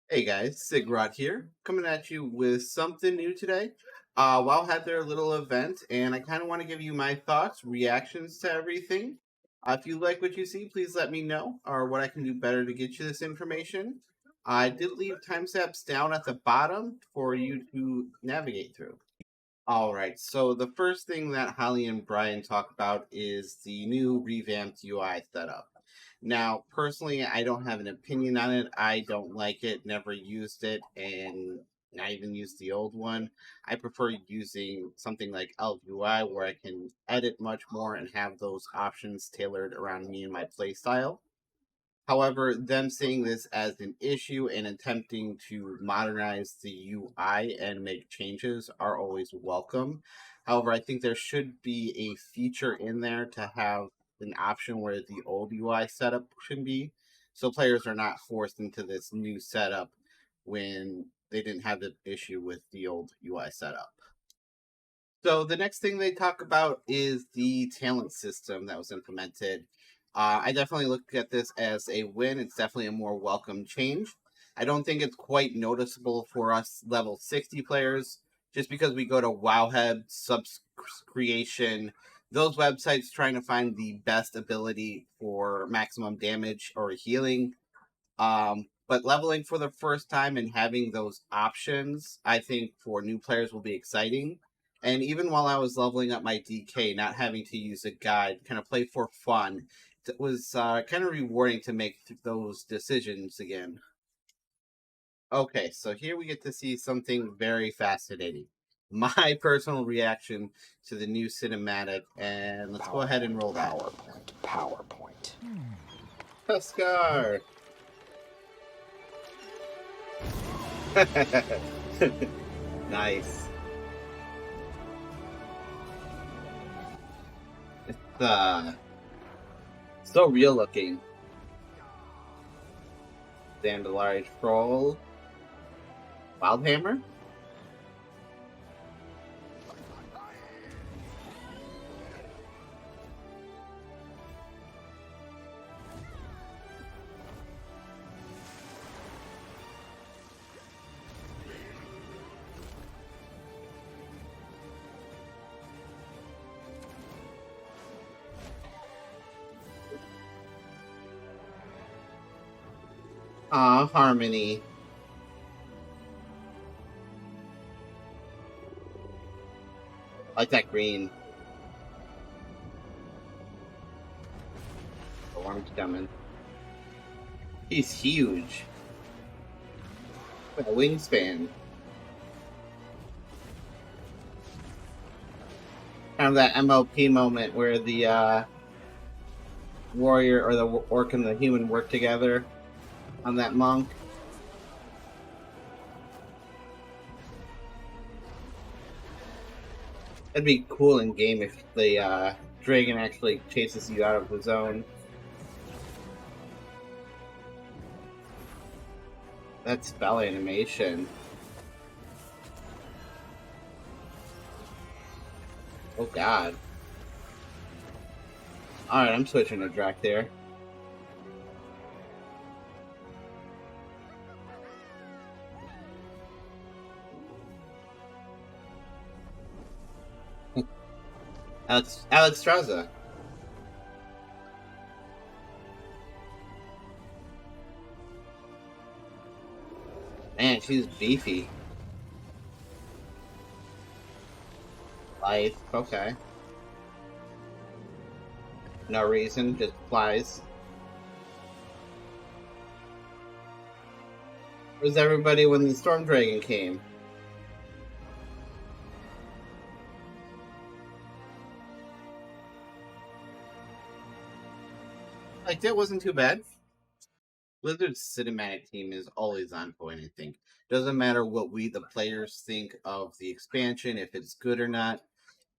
Hey guys, Sigrod here, coming at you with something new today. WoW had their little event, and I kind of want to give you my thoughts, reactions to everything. If you like what you see, please let me know, or what I can do better to get you this information. I did leave timestamps down at the bottom for you to navigate through. All right, so the first thing that Holly and Brian talk about is the new revamped UI setup. Now, personally, I don't have an opinion on it. I don't like it, never used it, and I even used the old one. I prefer using something like UI where I can edit much more and have those options tailored around me and my playstyle. However, them seeing this as an issue and attempting to modernize the UI and make changes are always welcome. However, I think there should be a feature in there to have an option where the old UI setup should be, so players are not forced into this new setup when they didn't have the issue with the old UI setup. So the next thing they talk about is the talent system that was implemented. I definitely look at this as a win. It's definitely a more welcome change. I don't think it's quite noticeable for us level 60 players, just because we go to Wowhead, Subs Creation, those websites trying to find the best ability for maximum damage or healing. But leveling for the first time and having those options, I think for new players will be exciting. And even while I was leveling up my DK, not having to use a guide, kind of play for fun, it was kind of rewarding to make those decisions again. Okay, so here we get to see something very fascinating. My personal reaction to the new cinematic, and let's go ahead and roll that. PowerPoint. Tuskar! Nice. It's so real looking. Dandelion Troll. Wildhammer? Harmony. I like that green. The orange coming. He's huge. With a wingspan. Kind of that MLP moment where the warrior or the orc and the human work together on that monk. It'd be cool in game if the dragon actually chases you out of the zone. That spell animation. Oh god. Alright, I'm switching to Drac there. Alex Straza. Man, she's beefy. Life, okay. No reason, just flies. Where's everybody when the Storm Dragon came? Like, that wasn't too bad. Blizzard's cinematic team is always on point, I think. Doesn't matter what we, the players, think of the expansion, if it's good or not.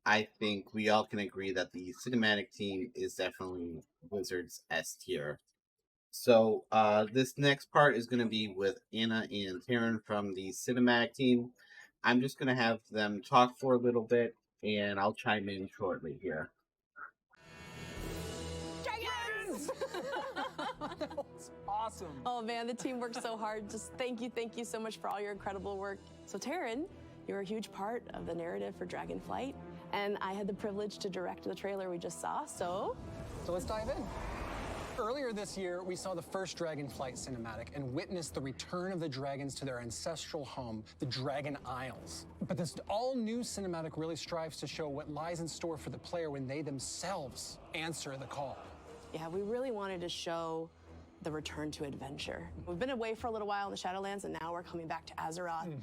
I think we all can agree that the cinematic team is definitely Blizzard's S tier. So this next part is going to be with Anna and Taryn from the cinematic team. I'm just going to have them talk for a little bit, and I'll chime in shortly here. Dragons! That was awesome. Oh man, the team worked so hard. Just thank you so much for all your incredible work. So Taryn, you're a huge part of the narrative for Dragonflight, and I had the privilege to direct the trailer we just saw, so let's dive in. Earlier this year, we saw the first Dragonflight cinematic and witnessed the return of the dragons to their ancestral home, the Dragon Isles. But this all-new cinematic really strives to show what lies in store for the player when they themselves answer the call. yeah, we really wanted to show the return to adventure. We've been away for a little while in the Shadowlands, and now we're coming back to Azeroth.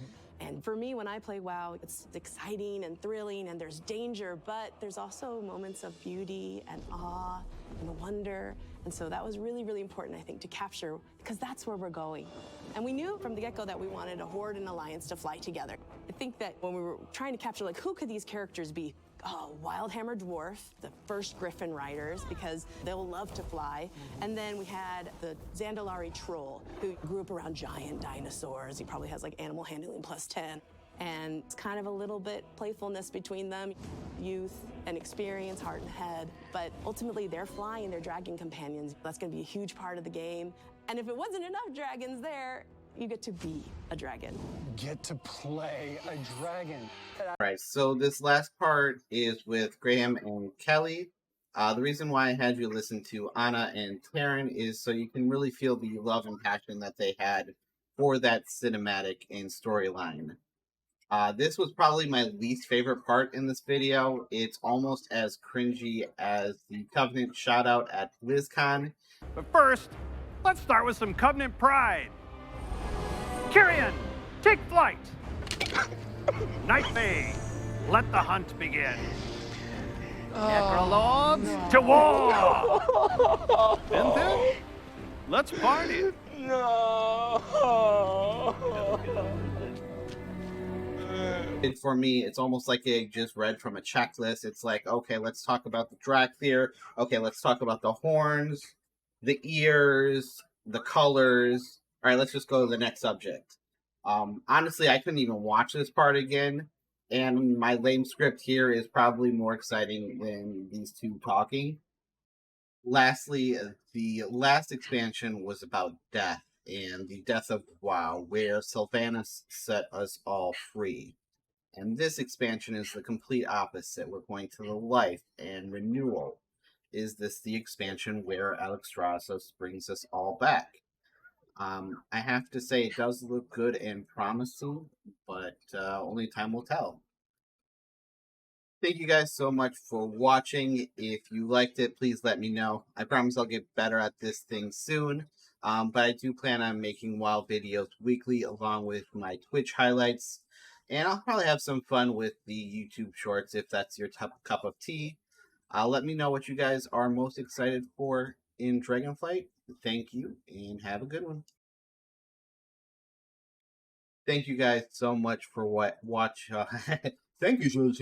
And for me, when I play WoW, it's exciting and thrilling, and there's danger, but there's also moments of beauty and awe and wonder. And so that was really, really important, I think, to capture, because that's where we're going. And we knew from the get-go that we wanted a Horde and Alliance to fly together. I think that when we were trying to capture, like, who could these characters be? Oh, Wildhammer Dwarf, the first Griffin Riders, because they'll love to fly. And then we had the Zandalari Troll, who grew up around giant dinosaurs. He probably has like animal handling +10. And it's kind of a little bit playfulness between them, youth and experience, heart and head. But ultimately, they're flying their dragon companions. That's going to be a huge part of the game. And if it wasn't enough dragons there, you get to be a dragon. Get to play a dragon. All right, so this last part is with Graham and Kelly. The reason why I had you listen to Anna and Taryn is so you can really feel the love and passion that they had for that cinematic and storyline. This was probably my least favorite part in this video. It's almost as cringy as the Covenant shout out at BlizzCon. But first, let's start with some Covenant pride. Kyrian, take flight! Night Fae, let the hunt begin. Necrolords, to war! And then, let's party. And for me, it's almost like I just read from a checklist. It's like, okay, let's talk about the Drakthir. Okay, let's talk about the horns, the ears, the colors. All right, let's just go to the next subject. Honestly, I couldn't even watch this part again. And my lame script here is probably more exciting than these two talking. Lastly, the last expansion was about death and the death of WoW, where Sylvanas set us all free. And this expansion is the complete opposite. We're going to the life and renewal. Is this the expansion where Alexstrasza brings us all back? I have to say it does look good and promising, but only time will tell. Thank you guys so much for watching. If you liked it, please let me know. I promise I'll get better at this thing soon. But I do plan on making WoW videos weekly along with my Twitch highlights. And I'll probably have some fun with the YouTube shorts if that's your cup of tea. Let me know what you guys are most excited for in Dragonflight. Thank you, and have a good one. Thank you guys so much for Thank you so much.